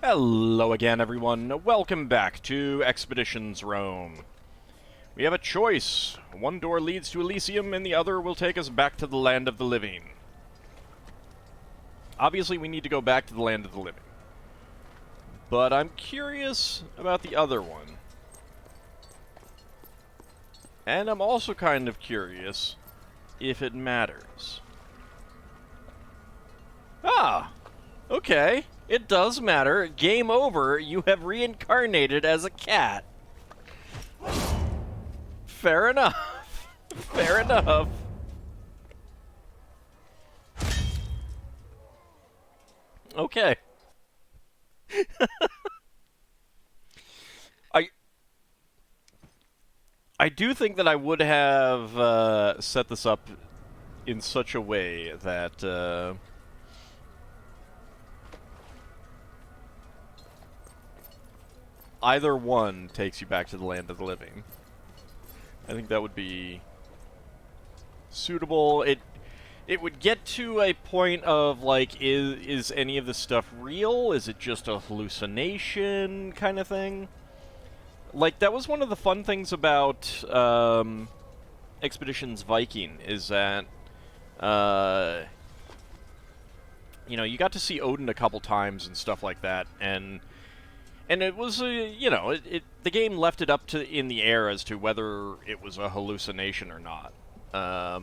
Hello again, everyone. Welcome back to Expeditions Rome. We have a choice. One door leads to Elysium, and the other will take us back to the land of the living. Obviously, we need to go back to the land of the living. But I'm curious about the other one. And I'm also kind of curious if it matters. Ah! Okay. It does matter. Game over. You have reincarnated as a cat. Fair enough. Fair enough. Okay. I do think that I would have set this up in such a way that either one takes you back to the land of the living. I think that would be suitable. It would get to a point of, like, is any of this stuff real? Is it just a hallucination kind of thing? Like, that was one of the fun things about Expeditions Viking, is that, you know, you got to see Odin a couple times and stuff like that, and it was, you know, the game left it up to in the air as to whether it was a hallucination or not.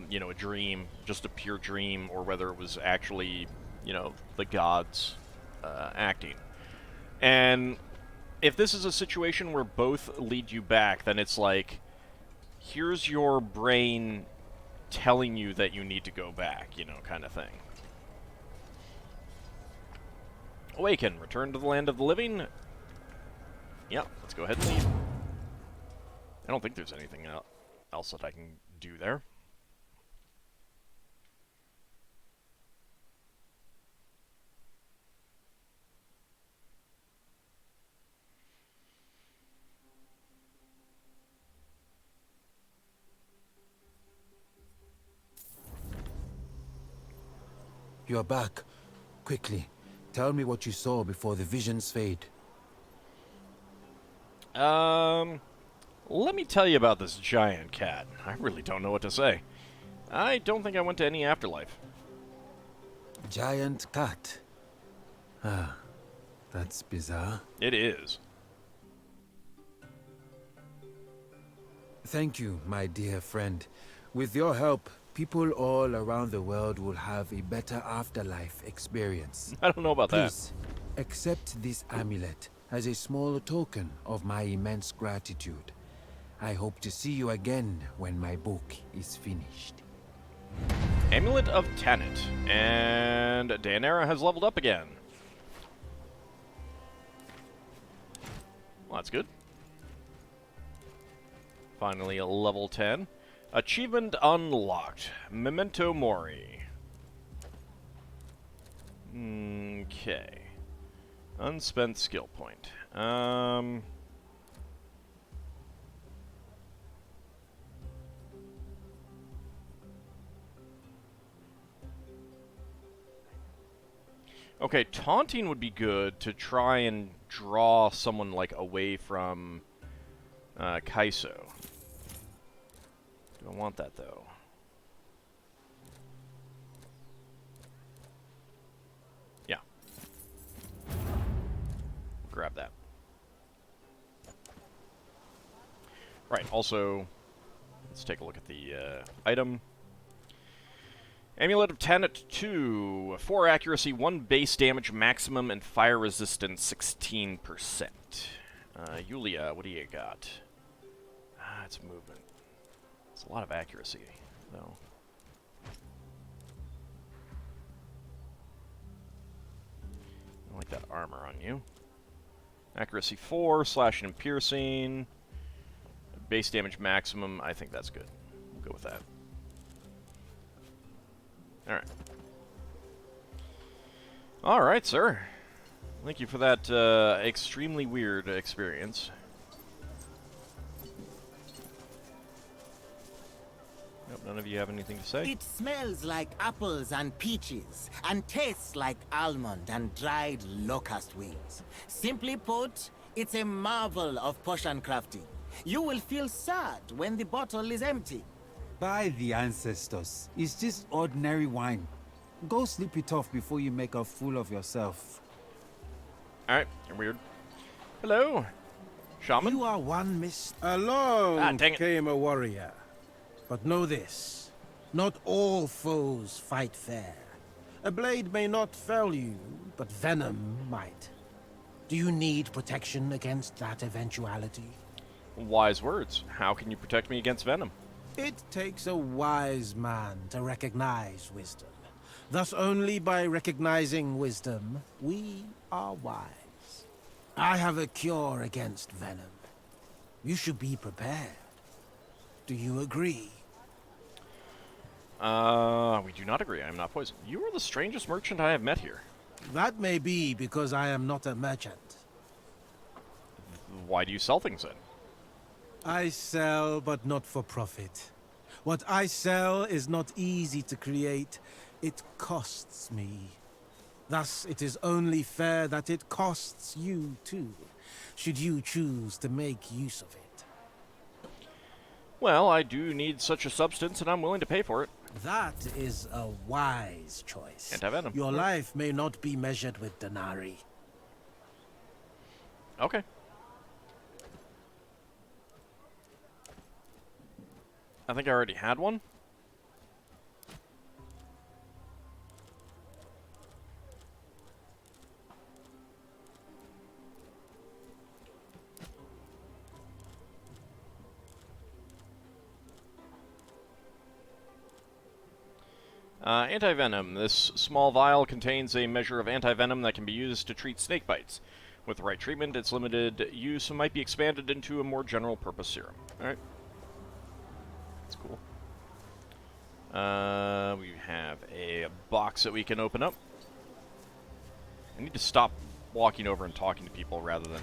You know, a dream, just a pure dream, or whether it was actually, you know, the gods acting. And if this is a situation where both lead you back, then it's like, here's your brain telling you that you need to go back, you know, kind of thing. Awaken, return to the land of the living. Yeah, let's go ahead and leave. I don't think there's anything else that I can do there. You're back. Quickly, tell me what you saw before the visions fade. Let me tell you about this giant cat. I really don't know what to say. I don't think I went to any afterlife. Giant cat. Ah, that's bizarre. It is. Thank you, my dear friend. With your help, people all around the world will have a better afterlife experience. I don't know about Please, accept this amulet as a small token of my immense gratitude. I hope to see you again when my book is finished. that. Amulet of Tanit. And Daenerys has leveled up again. Well, that's good. Finally, a level 10. Achievement unlocked. Memento Mori. Okay. Unspent skill point. Okay, taunting would be good to try and draw someone, like, away from Kaiso. Do I want that, though? Yeah. Grab that. Right, also, let's take a look at the item. Amulet of Tanit 2. 4 accuracy, 1 base damage maximum, and fire resistance 16%. Yulia, what do you got? Ah, it's movement. It's a lot of accuracy, though. I like that armor on you. Accuracy 4, slashing and piercing. Base damage maximum, I think that's good. We'll go with that. Alright. Alright, sir. Thank you for that extremely weird experience. Yep. none of you have anything to say? It smells like apples and peaches, and tastes like almond and dried locust wings. Simply put, it's a marvel of potion crafting. You will feel sad when the bottle is empty. By the ancestors, it's just ordinary wine. Go sleep it off before you make a fool of yourself. Alright, you're weird. Hello, shaman? You are one Along dang it. came a warrior. But know this, not all foes fight fair. A blade may not fell you, but venom might. Do you need protection against that eventuality? Wise words. How can you protect me against venom? It takes a wise man to recognize wisdom. Thus only by recognizing wisdom, we are wise. I have a cure against venom. You should be prepared. Do you agree? We do not agree. I am not poisoned. You are the strangest merchant I have met here. That may be because I am not a merchant. Why do you sell things then? I sell, but not for profit. What I sell is not easy to create. It costs me. Thus, it is only fair that it costs you too, should you choose to make use of it. Well, I do need such a substance, and I'm willing to pay for it. That is a wise choice. Anti-venom. Your life may not be measured with denarii. Okay. I think I already had one. Anti-venom. This small vial contains a measure of anti-venom that can be used to treat snake bites. With the right treatment, its limited use might be expanded into a more general purpose serum. Alright. That's cool. We have a box that we can open up. I need to stop walking over and talking to people rather than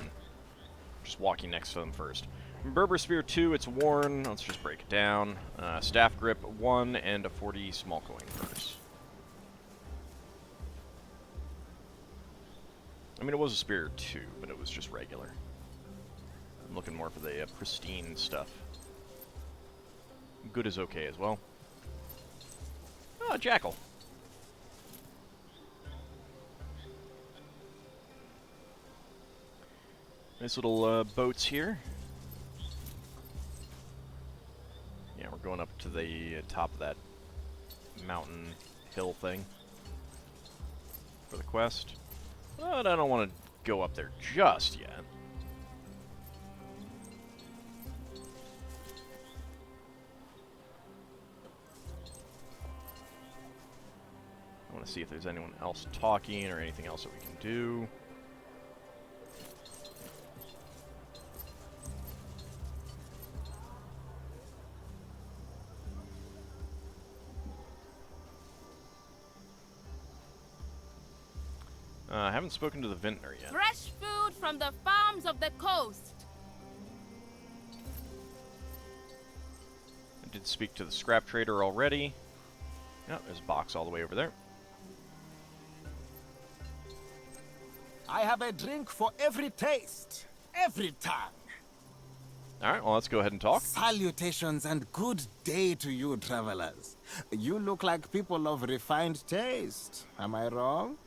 just walking next to them first. Berber Spear 2, it's worn. Let's just break it down. Staff Grip 1 and a 40 small coin purse. I mean, it was a Spear 2, but it was just regular. I'm looking more for the pristine stuff. Good is okay as well. Oh, Jackal. Nice little boats here. Yeah, we're going up to the top of that mountain hill thing for the quest. But I don't want to go up there just yet. I want to see if there's anyone else talking or anything else that we can do. I haven't spoken to the vintner yet. Fresh food from the farms of the coast. I did speak to the scrap trader already. Yeah, there's a box all the way over there. I have a drink for every taste, every tongue. Alright, well, let's go ahead and talk. Salutations and good day to you, travelers. You look like people of refined taste. Am I wrong?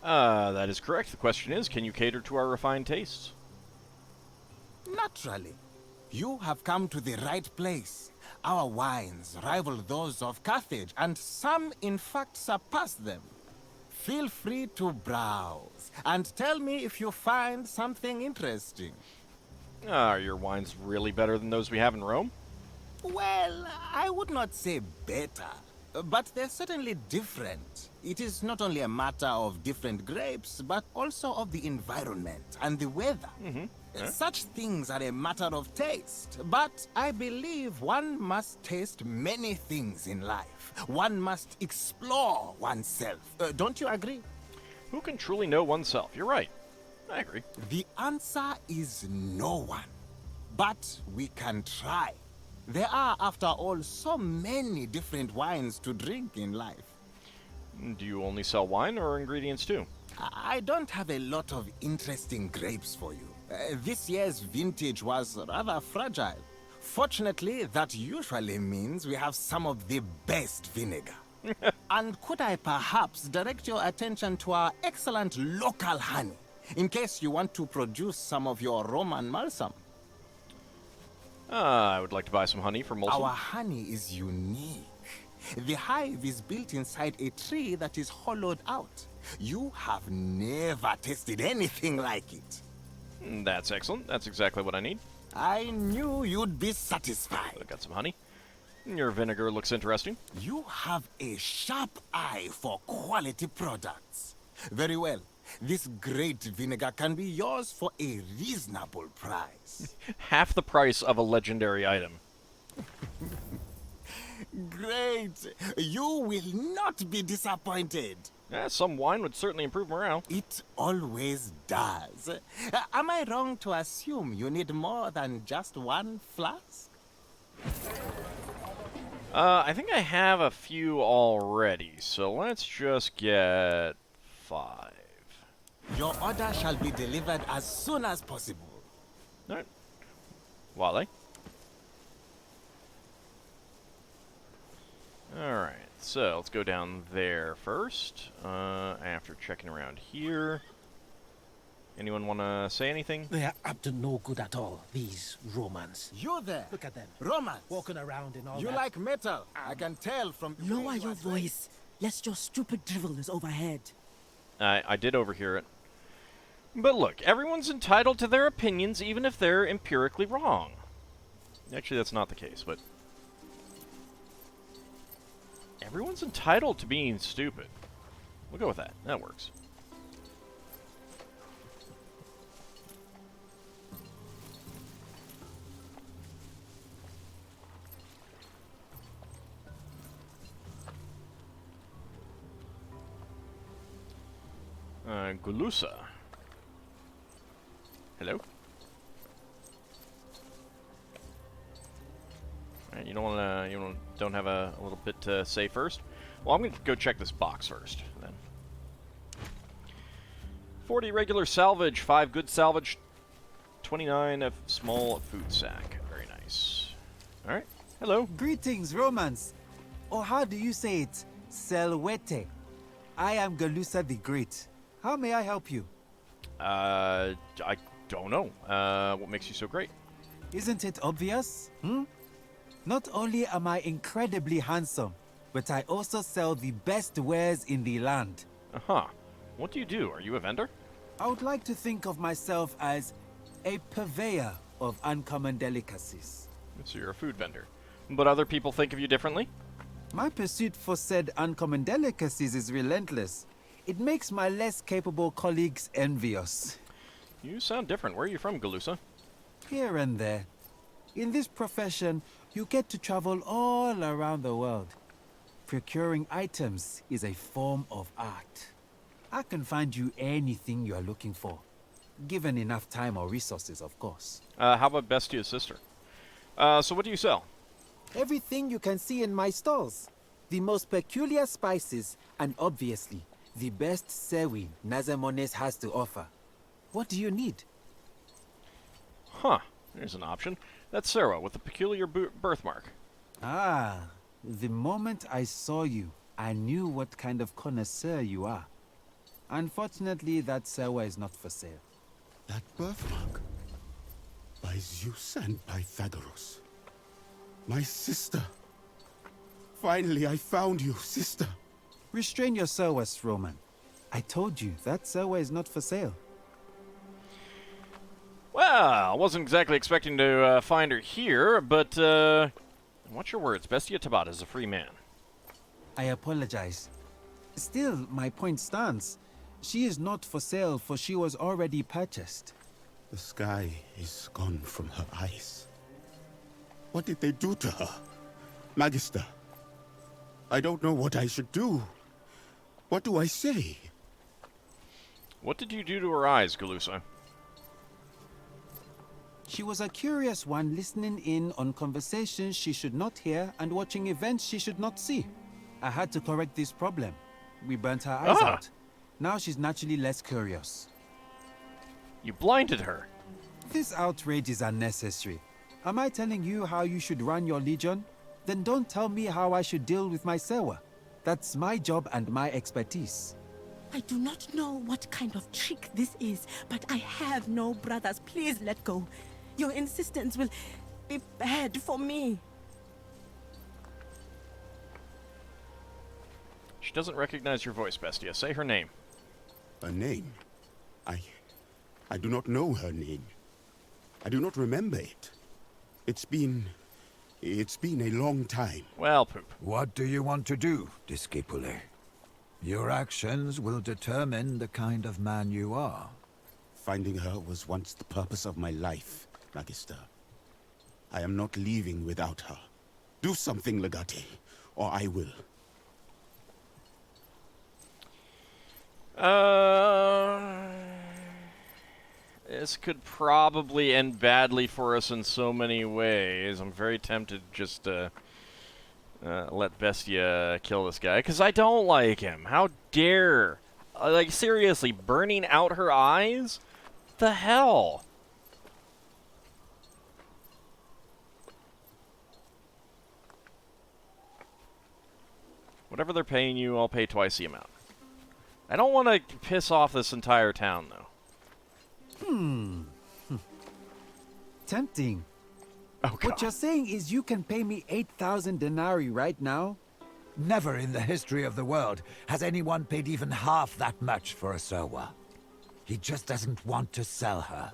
That is correct. The question is, can you cater to our refined tastes? Naturally. You have come to the right place. Our wines rival those of Carthage, and some, in fact, surpass them. Feel free to browse, and tell me if you find something interesting. Are your wines really better than those we have in Rome? Well, I would not say better, but they're certainly different. It is not only a matter of different grapes, but also of the environment and the weather. Such things are a matter of taste, but I believe one must taste many things in life. One must explore oneself. Don't you agree? Who can truly know oneself? You're right. I agree. The answer is no one. But we can try. There are, after all, so many different wines to drink in life. Do you only sell wine or ingredients too? I don't have a lot of interesting grapes for you. This year's vintage was rather fragile. Fortunately, that usually means we have some of the best vinegar. And could I perhaps direct your attention to our excellent local honey, in case you want to produce some of your Roman balsam? I would like to buy some honey from Molson. Our honey is unique. The hive is built inside a tree that is hollowed out. You have never tasted anything like it. That's excellent. That's exactly what I need. I knew you'd be satisfied. I got some honey. Your vinegar looks interesting. You have a sharp eye for quality products. Very well. This great vinegar can be yours for a reasonable price. Half the price of a legendary item. Great! You will not be disappointed. Some wine would certainly improve morale. It always does. Am I wrong to assume you need more than just one flask? I think I have a few already, so let's just get 5. Your order shall be delivered as soon as possible. Alright. Wale. Alright, so let's go down there first, after checking around here. Anyone want to say anything? They are up to no good at all, these Romans. You there! Look at them. Romans! Walking around in all You that. like metal, I can tell from the way Lower you your are dressed. voice, lest your stupid drivel is overheard. I did overhear it. But look, everyone's entitled to their opinions, even if they're empirically wrong. Actually, that's not the case, but... everyone's entitled to being stupid. We'll go with that. That works. Gulusa. Hello? Alright, don't have a little bit to say first? Well, I'm going to go check this box first, then. 40 regular salvage, 5 good salvage, 29 of small food sack. Very nice. Alright, hello. Greetings, Romans. Or how do you say it? Selwete. I am Galusa the Great. How may I help you? I don't know. What makes you so great? Isn't it obvious? Not only am I incredibly handsome, but I also sell the best wares in the land. Uh-huh. What do you do? Are you a vendor? I would like to think of myself as a purveyor of uncommon delicacies. So you're a food vendor. But other people think of you differently? My pursuit for said uncommon delicacies is relentless. It makes my less capable colleagues envious. You sound different. Where are you from, Galusa? Here and there. In this profession, you get to travel all around the world. Procuring items is a form of art. I can find you anything you are looking for. Given enough time or resources, of course. How about Bestia's sister? So what do you sell? Everything you can see in my stalls. The most peculiar spices, and obviously, the best sewi Nazamones has to offer. What do you need? Huh. There's an option. That's Sarah with a peculiar birthmark. Ah, the moment I saw you, I knew what kind of connoisseur you are. Unfortunately, that Sarah is not for sale. That birthmark? By Zeus and Pythagoras. My sister. Finally, I found you, sister. Restrain your Sarwas, Roman. I told you, that Sarwa is not for sale. Well, I wasn't exactly expecting to find her here, but, watch your words. Bestia Tabata is a free man. I apologize. Still, my point stands. She is not for sale, for she was already purchased. The sky is gone from her eyes. What did they do to her? Magister, I don't know what I should do. What do I say? What did you do to her eyes, Galusa? She was a curious one, listening in on conversations she should not hear and watching events she should not see. I had to correct this problem. We burnt her eyes out. Now she's naturally less curious. You blinded her. This outrage is unnecessary. Am I telling you how you should run your legion? Then don't tell me how I should deal with my sewa. That's my job and my expertise. I do not know what kind of trick this is, but I have no brothers. Please let go. Your insistence will be bad for me. She doesn't recognize your voice, Bestia. Say her name. Her name? I do not know her name. I do not remember it. It's been a long time. Well, poop. What do you want to do, Discipule? Your actions will determine the kind of man you are. Finding her was once the purpose of my life, Magister. I am not leaving without her. Do something, Legate, or I will. This could probably end badly for us in so many ways. I'm very tempted just to let Bestia kill this guy, because I don't like him. How dare... like, seriously, burning out her eyes? What the hell? Whatever they're paying you, I'll pay twice the amount. I don't want to piss off this entire town, though. Tempting. Oh, God. What you're saying is you can pay me 8,000 denarii right now? Never in the history of the world has anyone paid even half that much for a Serwa. He just doesn't want to sell her.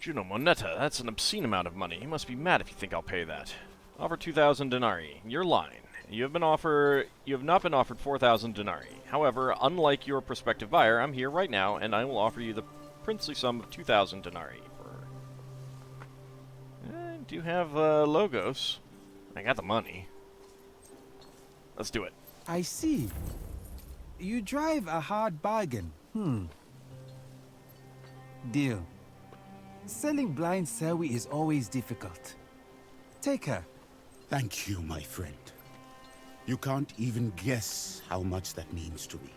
Juno Moneta, that's an obscene amount of money. You must be mad if you think I'll pay that. Offer 2,000 denarii. You're lying. You have not been offered 4,000 denarii. However, unlike your prospective buyer, I'm here right now, and I will offer you the princely sum of 2,000 denarii for... I do have logos. I got the money. Let's do it. I see. You drive a hard bargain. Deal. Selling blind Sewi is always difficult. Take her. Thank you, my friend. You can't even guess how much that means to me.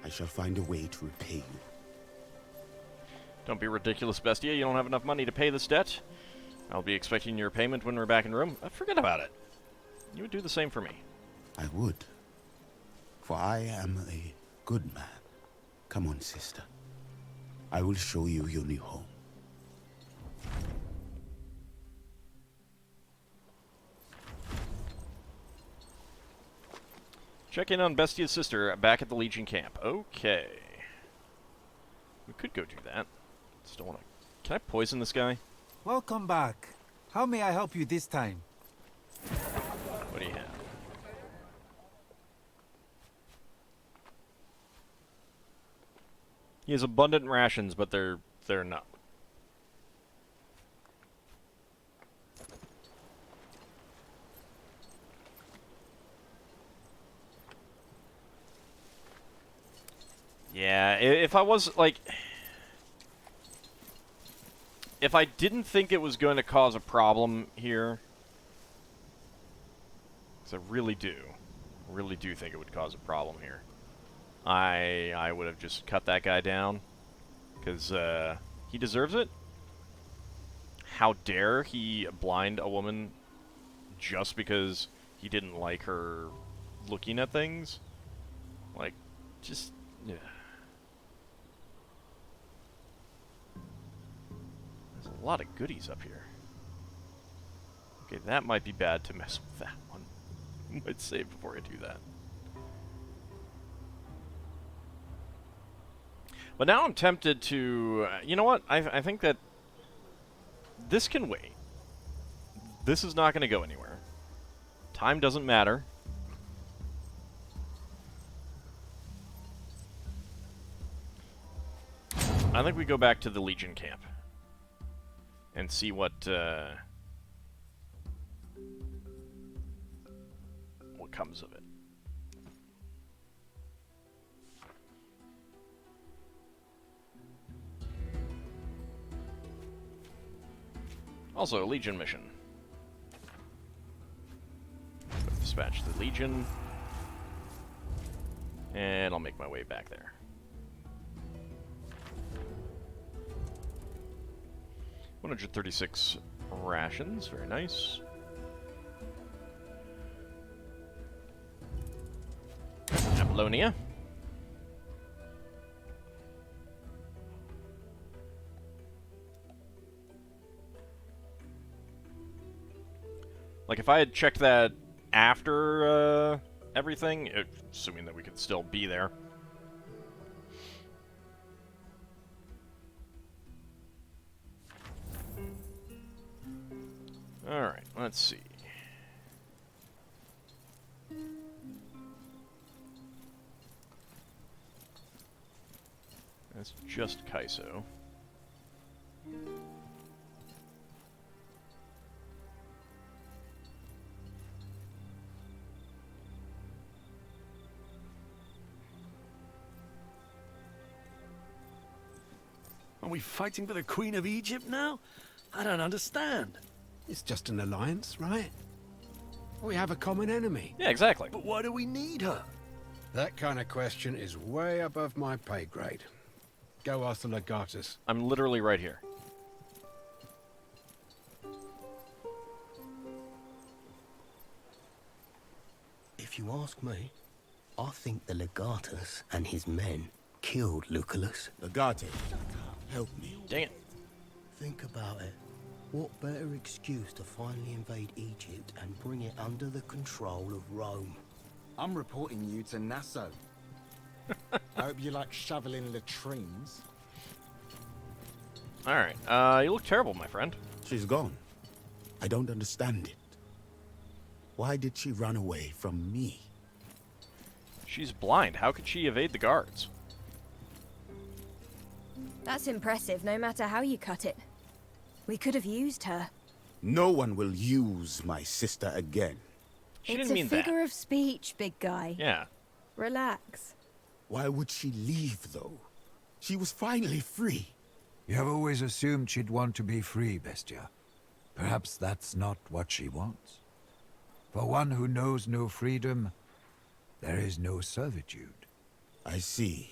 I shall find a way to repay you. Don't be ridiculous, Bestia. You don't have enough money to pay this debt. I'll be expecting your payment when we're back in room. Forget about it. You would do the same for me. I would. For I am a good man. Come on, sister. I will show you your new home. Check in on Bestia's sister back at the Legion camp. Okay. We could go do that. Just don't want to... Can I poison this guy? Welcome back. How may I help you this time? What do you have? He has abundant rations, but they're not. Yeah, if I was, like... If I didn't think it was going to cause a problem here... Because I really do think it would cause a problem here. I would have just cut that guy down. Because, he deserves it. How dare he blind a woman just because he didn't like her looking at things? Like, just... yeah. There's a lot of goodies up here. Okay, that might be bad to mess with that one. I might save before I do that. But now I'm tempted to... you know what? I think that this can wait. This is not going to go anywhere. Time doesn't matter. I think we go back to the Legion camp. And see what comes of it. Also, a Legion mission. Dispatch the Legion. And I'll make my way back there. $136 rations, very nice. Apollonia. Like, if I had checked that after everything, assuming that we could still be there. Alright, let's see. That's just Kaiso. Are we fighting for the Queen of Egypt now? I don't understand. It's just an alliance, right? We have a common enemy. Yeah, exactly. But why do we need her? That kind of question is way above my pay grade. Go ask the Legatus. I'm literally right here. If you ask me, I think the Legatus and his men killed Lucullus. Legate, help me. Dang it. Think about it. What better excuse to finally invade Egypt and bring it under the control of Rome? I'm reporting you to Nassau. I hope you like shoveling latrines. Alright, you look terrible, my friend. She's gone. I don't understand it. Why did she run away from me? She's blind. How could she evade the guards? That's impressive, no matter how you cut it. We could have used her. No one will use my sister again. She It's didn't mean a figure that. of speech, big guy. Yeah. Relax. Why would she leave, though? She was finally free. You have always assumed she'd want to be free, Bestia. Perhaps that's not what she wants. For one who knows no freedom, there is no servitude. I see.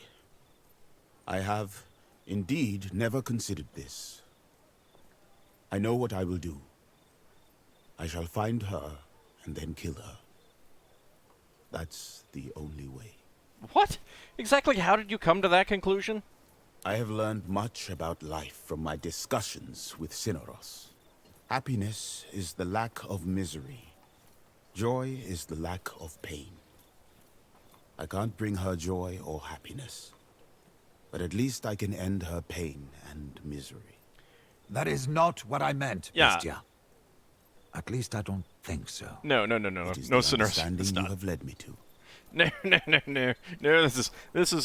I have, indeed, never considered this. I know what I will do. I shall find her and then kill her. That's the only way. What? Exactly how did you come to that conclusion? I have learned much about life from my discussions with Cynaros. Happiness is the lack of misery. Joy is the lack of pain. I can't bring her joy or happiness, but at least I can end her pain and misery. That is not what I meant, Yeah. Bestia. At least I don't think so. No. It is No, the Cynaros. understanding It's you not. have led me to. No. This is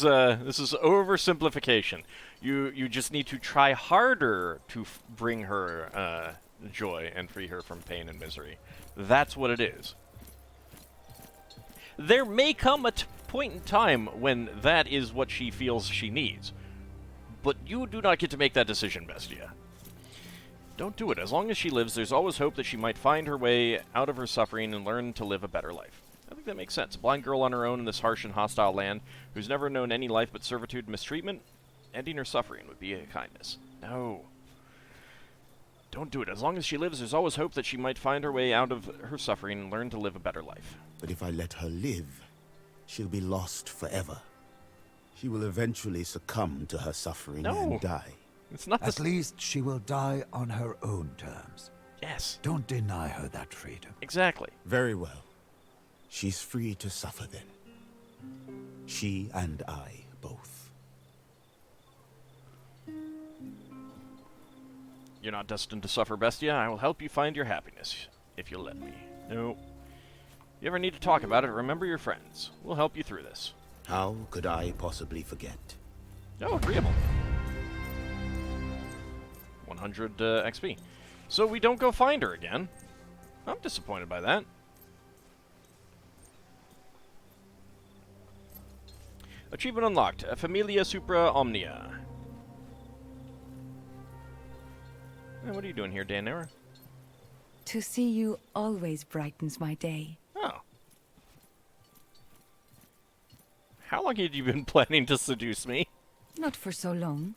oversimplification. You just need to try harder to bring her joy and free her from pain and misery. That's what it is. There may come a point in time when that is what she feels she needs, but you do not get to make that decision, Bestia. Don't do it. As long as she lives, there's always hope that she might find her way out of her suffering and learn to live a better life. I think that makes sense. A blind girl on her own in this harsh and hostile land, who's never known any life but servitude and mistreatment, ending her suffering would be a kindness. No. Don't do it. As long as she lives, there's always hope that she might find her way out of her suffering and learn to live a better life. But if I let her live, she'll be lost forever. She will eventually succumb to her suffering and die. It's not At least she will die on her own terms. Yes. Don't deny her that freedom. Exactly. Very well. She's free to suffer then. She and I both. You're not destined to suffer, Bestia. I will help you find your happiness, if you'll let me. No. You ever need to talk about it, remember your friends. We'll help you through this. How could I possibly forget? Oh, agreeable. 100 XP. So we don't go find her again. I'm disappointed by that. Achievement unlocked. Familia Supra Omnia. What are you doing here, Dan Nera? To see you always brightens my day. Oh. How long had you been planning to seduce me? Not for so long.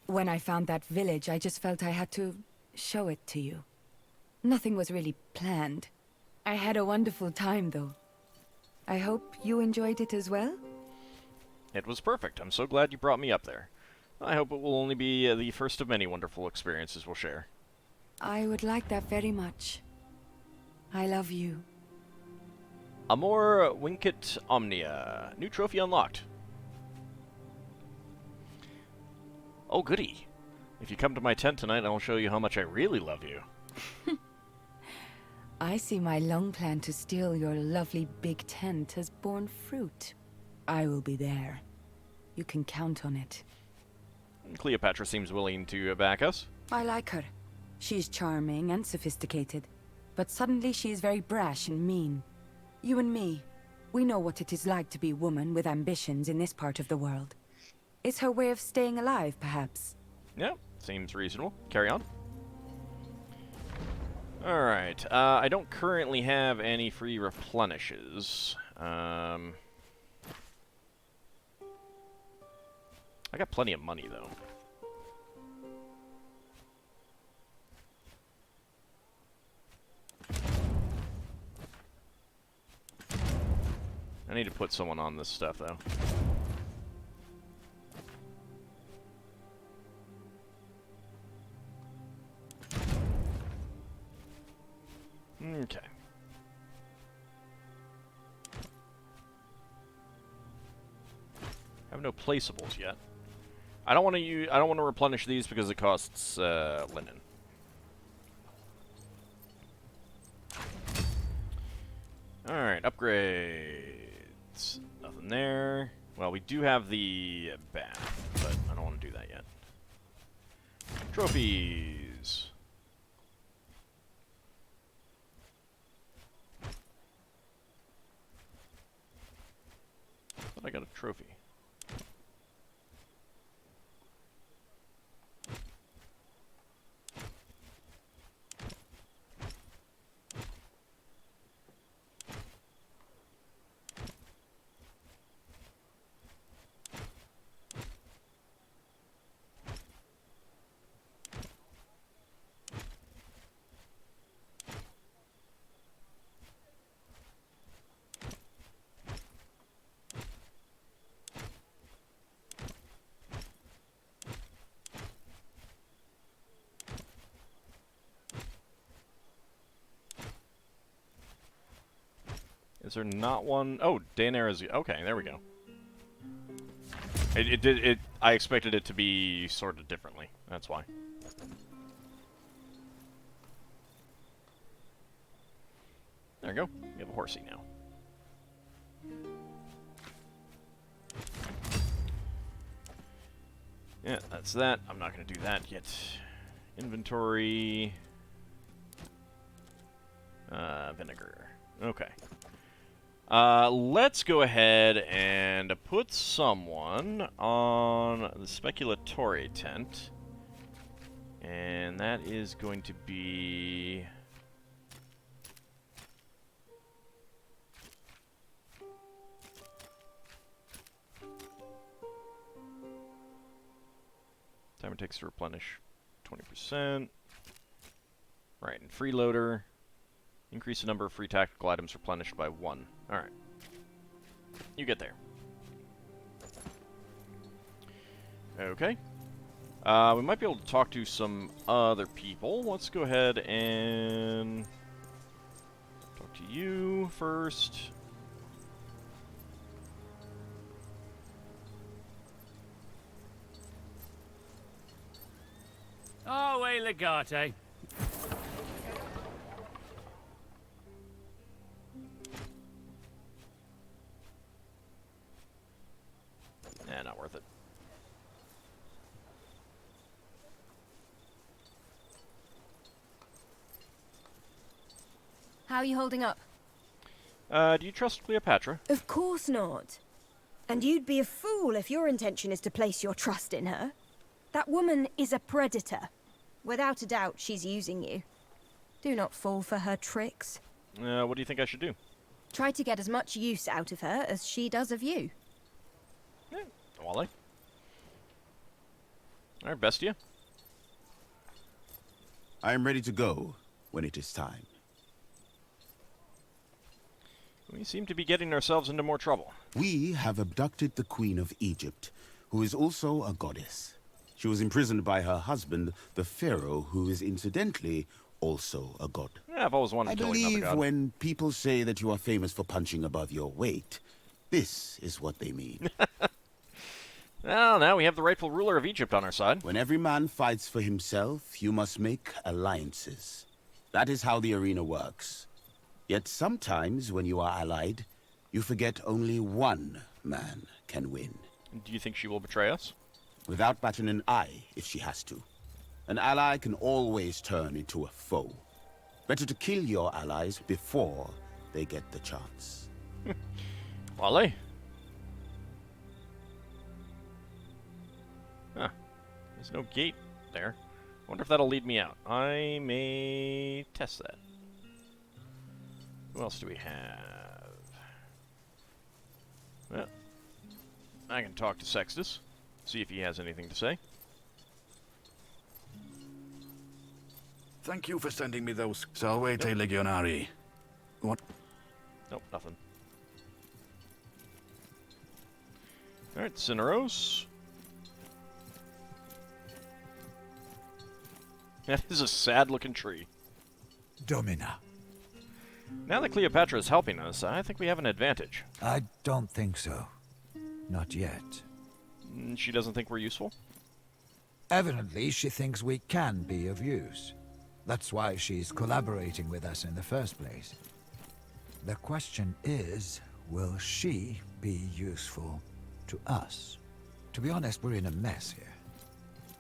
When I found that village, I just felt I had to show it to you. Nothing was really planned. I had a wonderful time, though. I hope you enjoyed it as well? It was perfect. I'm so glad you brought me up there. I hope it will only be the first of many wonderful experiences we'll share. I would like that very much. I love you. Amor Vincit Omnia. New trophy unlocked. Oh, goody. If you come to my tent tonight, I'll show you how much I really love you. I see my long plan to steal your lovely big tent has borne fruit. I will be there. You can count on it. Cleopatra seems willing to back us. I like her. She's charming and sophisticated. But suddenly she is very brash and mean. You and me, we know what it is like to be a woman with ambitions in this part of the world. It's her way of staying alive, perhaps. Yeah, seems reasonable. Carry on. Alright, I don't currently have any free replenishes. I got plenty of money, though. I need to put someone on this stuff, though. Okay. I have no placeables yet. I don't want to replenish these because it costs linen. All right, upgrades. Nothing there. Well, we do have the bath, but I don't want to do that yet. Trophies. But I got a trophy. Is there not one? Oh, Daenerys. Okay, there we go. I expected it to be sorted differently. That's why. There we go. We have a horsey now. Yeah, that's that. I'm not going to do that yet. Inventory. Vinegar. Okay. Let's go ahead and put someone on the speculatory tent. And that is going to be... time it takes to replenish 20%. Right, and freeloader. Increase the number of free tactical items replenished by 1. Alright. You get there. Okay. We might be able to talk to some other people. Let's go ahead and talk to you first. Oh, hey, Legate. Nah, not worth it. How are you holding up? Do you trust Cleopatra? Of course not. And you'd be a fool if your intention is to place your trust in her. That woman is a predator. Without a doubt, she's using you. Do not fall for her tricks. What do you think I should do? Try to get as much use out of her as she does of you. Yeah, Wally. Alright, Bestia. I am ready to go when it is time. We seem to be getting ourselves into more trouble. We have abducted the Queen of Egypt, who is also a goddess. She was imprisoned by her husband, the Pharaoh, who is incidentally also a god. Yeah, I've always wanted to kill another god. I believe when people say that you are famous for punching above your weight, this is what they mean. Well, now we have the rightful ruler of Egypt on our side. When every man fights for himself, you must make alliances. That is how the arena works. Yet sometimes, when you are allied, you forget only one man can win. Do you think she will betray us? Without batting an eye, if she has to. An ally can always turn into a foe. Better to kill your allies before they get the chance. Wally? Huh. There's no gate there. I wonder if that'll lead me out. I may test that. Who else do we have? Well, I can talk to Sextus, see if he has anything to say. Thank you for sending me those. Salvete Legionari. What? Nope, nothing. Alright, Cineros. That is a sad-looking tree. Domina. Now that Cleopatra is helping us, I think we have an advantage. I don't think so. Not yet. She doesn't think we're useful? Evidently, she thinks we can be of use. That's why she's collaborating with us in the first place. The question is, will she be useful to us? To be honest, we're in a mess here.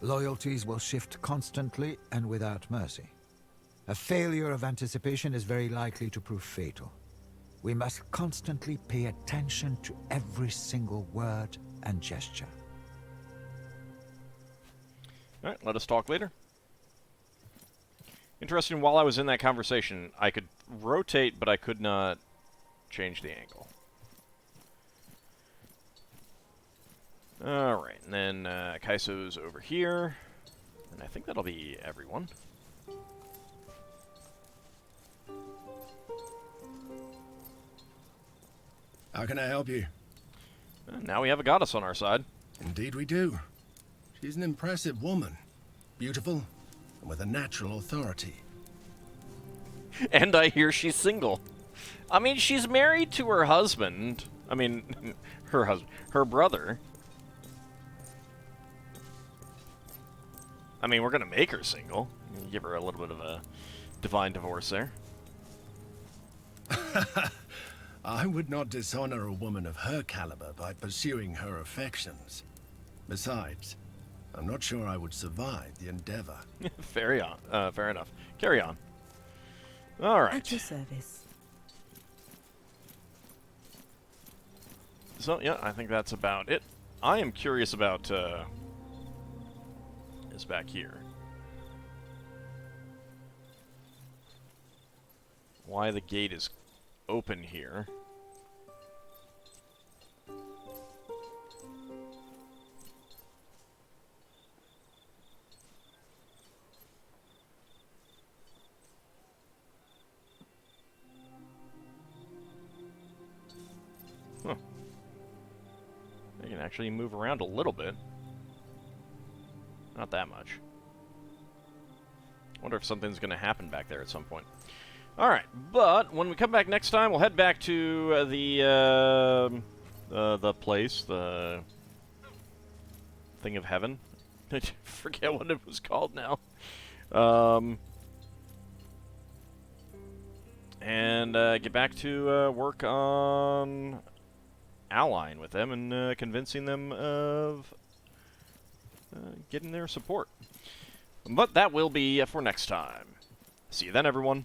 Loyalties will shift constantly and without mercy. A failure of anticipation is very likely to prove fatal. We must constantly pay attention to every single word and gesture. Alright, let us talk later. Interesting, while I was in that conversation, I could rotate, but I could not change the angle. Alright, and then Kaiso's over here. And I think that'll be everyone. How can I help you? Now we have a goddess on our side. Indeed we do. She's an impressive woman. Beautiful, and with a natural authority. And I hear she's single. I mean, she's married to her husband. I mean, her brother. I mean, we're gonna make her single. Give her a little bit of a divine divorce there. I would not dishonor a woman of her caliber by pursuing her affections. Besides, I'm not sure I would survive the endeavor. Fair enough. Carry on. All right. At your service. So, yeah, I think that's about it. I am curious about this back here. Why the gate is open here. Huh. They can actually move around a little bit. Not that much. Wonder if something's going to happen back there at some point. Alright, but when we come back next time, we'll head back to the place, the thing of heaven. I forget what it was called now. And get back to work on allying with them and convincing them of getting their support. But that will be for next time. See you then, everyone.